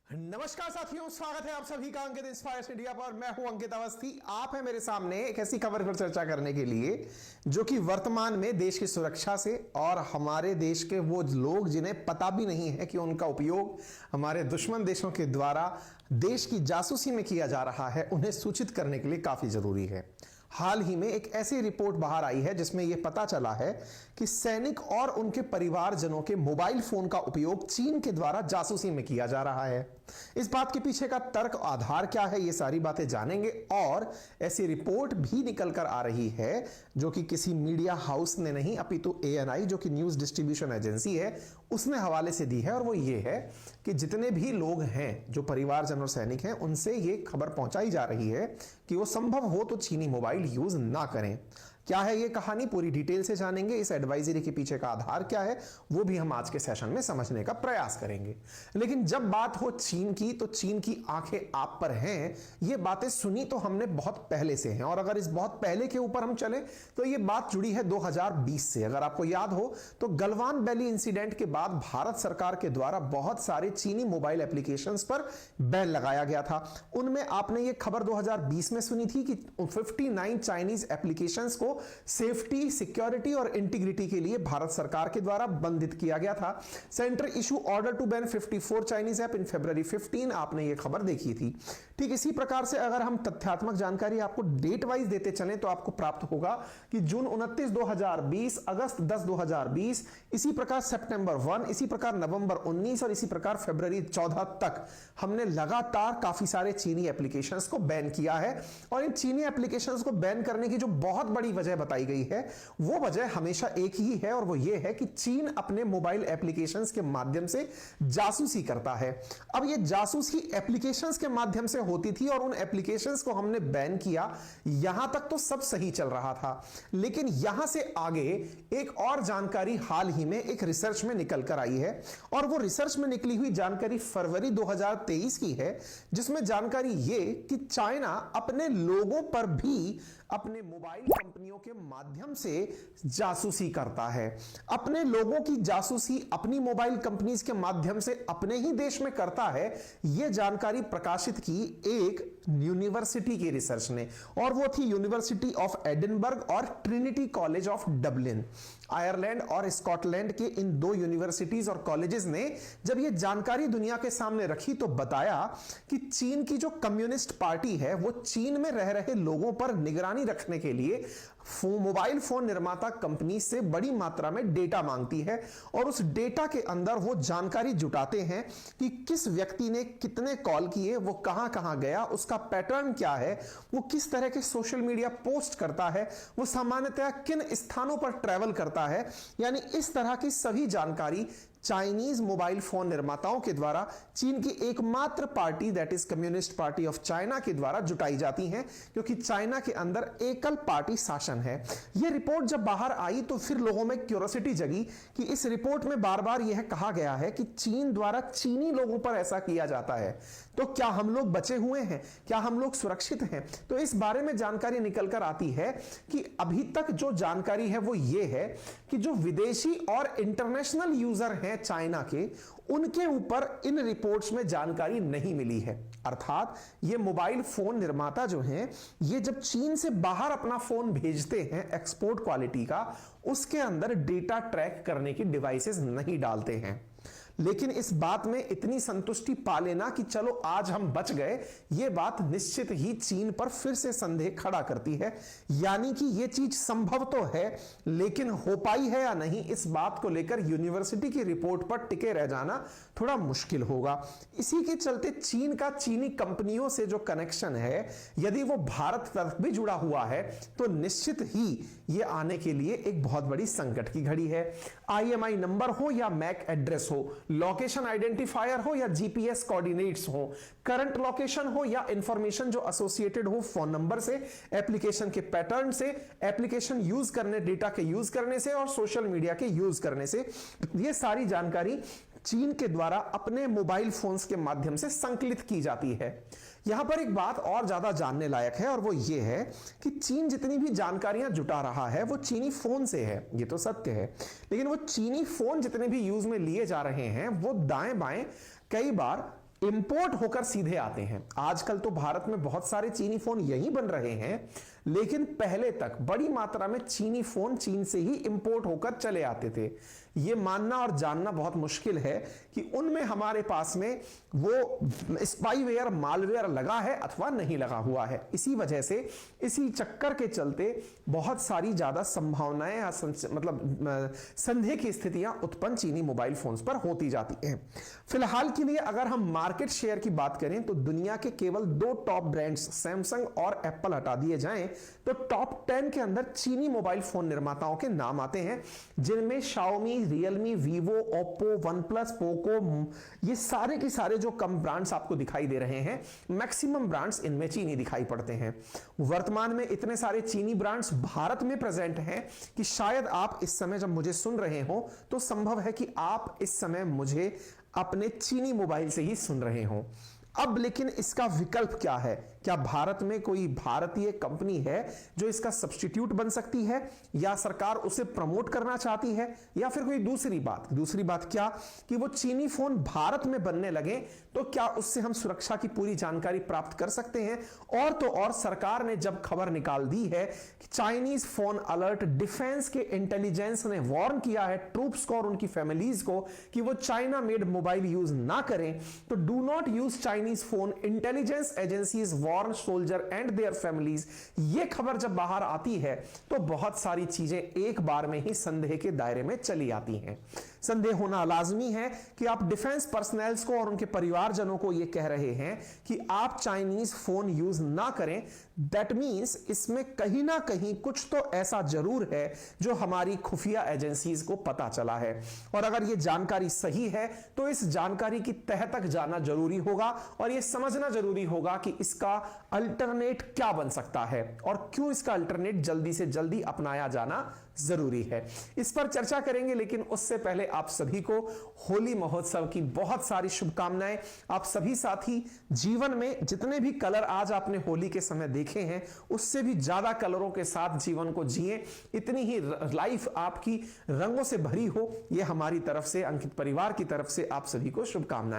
नमस्कार साथियों, स्वागत है आप सभी का अंकित इंस्पायर्स इंडिया पर। मैं हूं अंकित अवस्थी। आप हैं मेरे सामने एक ऐसी खबर पर चर्चा करने के लिए जो कि वर्तमान में देश की सुरक्षा से और हमारे देश के वो लोग जिन्हें पता भी नहीं है कि उनका उपयोग हमारे दुश्मन देशों के द्वारा देश की जासूसी में किया जा रहा है, उन्हें सूचित करने के लिए काफी जरूरी है। हाल ही में एक ऐसी रिपोर्ट बाहर आई है जिसमें यह पता चला है कि सैनिक और उनके परिवारजनों के मोबाइल फोन का उपयोग चीन के द्वारा जासूसी में किया जा रहा है। इस बात के पीछे का तर्क आधार क्या है, ये सारी बातें जानेंगे। और ऐसी रिपोर्ट भी निकल कर आ रही है जो कि किसी मीडिया हाउस ने नहीं अपितु ANI जो कि न्यूज डिस्ट्रीब्यूशन एजेंसी है उसने हवाले से दी है। और वो ये है कि जितने भी लोग हैं जो परिवारजन और सैनिक हैं उनसे ये खबर पहुंचाई जा रही है कि वो संभव हो तो चीनी मोबाइल यूज ना करें। क्या है ये कहानी, पूरी डिटेल से जानेंगे। इस एडवाइजरी के पीछे का आधार क्या है वो भी हम आज के सेशन में समझने का प्रयास करेंगे। लेकिन जब बात हो चीन की तो चीन की आंखें आप पर हैं। ये बातें सुनी तो हमने बहुत पहले से हैं, और अगर इस बहुत पहले के ऊपर हम चले तो ये बात जुड़ी है 2020 से। अगर आपको याद हो तो गलवान वैली इंसिडेंट के बाद भारत सरकार के द्वारा बहुत सारे चीनी मोबाइल एप्लीकेशंस पर बैन लगाया गया था। उनमें आपने ये खबर 2020 में सुनी थी कि 59 चाइनीज एप्लीकेशंस को सेफ्टी, सिक्योरिटी और इंटीग्रिटी के लिए भारत सरकार के द्वारा बंधित किया गया था। Centre issue order to ban 54 Chinese app in February 15। आपने ये खबर देखी थी। ठीक इसी प्रकार से अगर हम तथ्यात्मक जानकारी आपको डेट वाइज देते चलें तो आपको प्राप्त होगा कि जून 29, 2020, अगस्त 10, 2020, इसी प्रकार सितंबर 1, इसी प्रकार नवंबर 19 और इसी प्रकार फरवरी 14 तक हमने लगातार काफी सारे चीनी एप्लीकेशंस को बैन किया है। और इन चीनी एप्लीकेशंस को बैन करने की जो बहुत बड़ी वजह बताई गई है वो वजह हमेशा एक ही है, और वो ये है कि चीन अपने मोबाइल एप्लीकेशंस के माध्यम से जासूसी करता है। अब ये जासूसी एप्लीकेशंस के माध्यम से होती थी और उन एप्लीकेशंस को हमने बैन किया, यहां तक तो सब सही चल रहा था। लेकिन यहां से आगे एक और जानकारी हाल ही में एक रिसर्च में निकल कर आई है, और वो रिसर्च में निकली हुई जानकारी फरवरी 2023 की है, जिसमें जानकारी ये कि चाइना अपने लोगों पर भी अपने मोबाइल कंपनियों के माध्यम से जासूसी करता है। अपने लोगों की जासूसी अपनी मोबाइल कंपनीज के माध्यम से अपने ही देश में करता है। यह जानकारी प्रकाशित की एक यूनिवर्सिटी की रिसर्च ने, और वो थी यूनिवर्सिटी ऑफ एडिनबर्ग और Trinity college of Dublin. Ireland और स्कॉटलैंड के इन दो यूनिवर्सिटीज और कॉलेजेस ने जब यह जानकारी दुनिया के सामने रखी तो बताया कि चीन की जो कम्युनिस्ट पार्टी है वो चीन में रह रहे लोगों पर निगरानी रखने के लिए मोबाइल फोन निर्माता कंपनी से बड़ी मात्रा में डेटा मांगती है, और उस डेटा के अंदर वो जानकारी जुटाते हैं कि किस व्यक्ति ने कितने कॉल किए, वो कहां कहां गया, उसका पैटर्न क्या है, वो किस तरह के सोशल मीडिया पोस्ट करता है, वो सामान्यतः किन स्थानों पर ट्रैवल करता है। यानी इस तरह की सभी जानकारी चाइनीज मोबाइल फोन निर्माताओं के द्वारा चीन की एकमात्र party that is communist party of China के द्वारा जुटाई जाती हैं, क्योंकि चाइना के अंदर एकल पार्टी शासन है। यह रिपोर्ट जब बाहर आई तो फिर लोगों में क्यूरियोसिटी जगी कि इस रिपोर्ट में बार बार यह कहा गया है कि चीन द्वारा चीनी लोगों पर ऐसा किया जाता है, तो क्या हम लोग बचे हुए हैं, क्या हम लोग सुरक्षित हैं? तो इस बारे में जानकारी निकल कर आती है कि अभी तक जो जानकारी है वो ये है कि जो विदेशी और इंटरनेशनल यूजर हैं चाइना के, उनके ऊपर इन रिपोर्ट्स में जानकारी नहीं मिली है। अर्थात ये मोबाइल फोन निर्माता जो हैं, ये जब चीन से बाहर अपना फोन भेजते हैं एक्सपोर्ट क्वालिटी का, उसके अंदर डेटा ट्रैक करने की डिवाइसेस नहीं डालते हैं। लेकिन इस बात में इतनी संतुष्टि पा लेना कि चलो आज हम बच गए, यह बात निश्चित ही चीन पर फिर से संदेह खड़ा करती है। यानी कि यह चीज संभव तो है, लेकिन हो पाई है या नहीं, इस बात को लेकर यूनिवर्सिटी की रिपोर्ट पर टिके रह जाना थोड़ा मुश्किल होगा। इसी के चलते चीन का चीनी कंपनियों से जो कनेक्शन है, यदि वो भारत तक भी जुड़ा हुआ है तो निश्चित ही यह आने के लिए एक बहुत बड़ी संकट की घड़ी है। IMI नंबर हो या मैक एड्रेस हो, लोकेशन आइडेंटिफायर हो या जीपीएस कोऑर्डिनेट्स हो, करंट लोकेशन हो या इंफॉर्मेशन जो एसोसिएटेड हो फोन नंबर से, एप्लीकेशन के पैटर्न से, एप्लीकेशन यूज करने, डेटा के यूज करने से और सोशल मीडिया के यूज करने से, यह सारी जानकारी चीन के द्वारा अपने मोबाइल फोन्स के माध्यम से संकलित की जाती है। यहां पर एक बात और ज्यादा जानने लायक है, और वो ये है कि चीन जितनी भी जानकारियां जुटा रहा है वो चीनी फोन से है, ये तो सत्य है। लेकिन वो चीनी फोन जितने भी यूज में लिए जा रहे हैं वो दाएं बाएं कई बार इंपोर्ट होकर सीधे आते हैं। आजकल तो भारत में बहुत सारे चीनी फोन यहीं बन रहे हैं, लेकिन पहले तक बड़ी मात्रा में चीनी फोन चीन से ही इंपोर्ट होकर चले आते थे। यह मानना और जानना बहुत मुश्किल है कि उनमें हमारे पास में वो स्पाईवेयर मालवेयर लगा है अथवा नहीं लगा हुआ है। इसी वजह से इसी चक्कर के चलते बहुत सारी ज्यादा संभावनाएं या मतलब संदेह की स्थितियां उत्पन्न चीनी मोबाइल फोन्स पर होती जाती हैं। फिलहाल के लिए अगर हम मार्केट शेयर की बात करें तो दुनिया के केवल 2 टॉप ब्रांड्स सैमसंग और एप्पल हटा दिए जाएं तो टॉप 10 के अंदर चीनी मोबाइल फोन निर्माताओं के नाम आते हैं, जिनमें Xiaomi, Realme, Vivo, Oppo, OnePlus, Poco, ये सारे के सारे जो कम ब्रांड्स आपको दिखाई दे रहे हैं, मैक्सिमम ब्रांड्स इनमें चीनी दिखाई पड़ते हैं। वर्तमान में इतने सारे चीनी ब्रांड्स भारत में प्रेजेंट हैं कि शायद आप इस समय जब मुझे सुन रहे हो तो संभव है कि आप इस समय मुझे अपने चीनी मोबाइल से ही सुन रहे हो। अब लेकिन इसका विकल्प क्या है? क्या भारत में कोई भारतीय कंपनी है जो इसका सब्स्टिट्यूट बन सकती है, या सरकार उसे प्रमोट करना चाहती है, या फिर कोई दूसरी बात क्या कि वो चीनी फोन भारत में बनने लगे तो क्या उससे हम सुरक्षा की पूरी जानकारी प्राप्त कर सकते हैं? और तो और सरकार ने जब खबर निकाल दी है कि चाइनीज फोन अलर्ट, डिफेंस के इंटेलिजेंस ने वार्न किया है ट्रूप्स को और उनकी फैमिलीज को कि वो चाइना मेड मोबाइल यूज ना करें, तो do not use Chinese phone, intelligence agencies warn soldier and their families. ये खबर जब बाहर आती है तो बहुत सारी चीजें एक बार में ही संदेह के दायरे में चली आती हैं। संदेह होना लाजमी है कि आप डिफेंस पर्सनल्स को और उनके परिवारजनों को यह कह रहे हैं कि आप चाइनीज फोन यूज ना करें। दैट मींस इसमें कहीं ना कहीं कुछ तो ऐसा जरूर है जो हमारी खुफिया एजेंसीज को पता चला है, और अगर यह जानकारी सही है तो इस जानकारी की तह तक जाना जरूरी होगा और यह समझना जरूरी होगा कि इसका अल्टरनेट क्या बन सकता है और क्यों इसका अल्टरनेट जल्दी से जल्दी अपनाया जाना जरूरी है। इस पर चर्चा करेंगे, लेकिन उससे पहले आप सभी को होली महोत्सव की बहुत सारी शुभकामनाएं। आप सभी साथी जीवन में जितने भी कलर आज आपने होली के समय देखे हैं, उससे भी ज्यादा कलरों के साथ जीवन को जिए, इतनी ही लाइफ आपकी रंगों से भरी हो, यह हमारी तरफ से, अंकित परिवार की तरफ से आप सभी को शुभकामनाएं।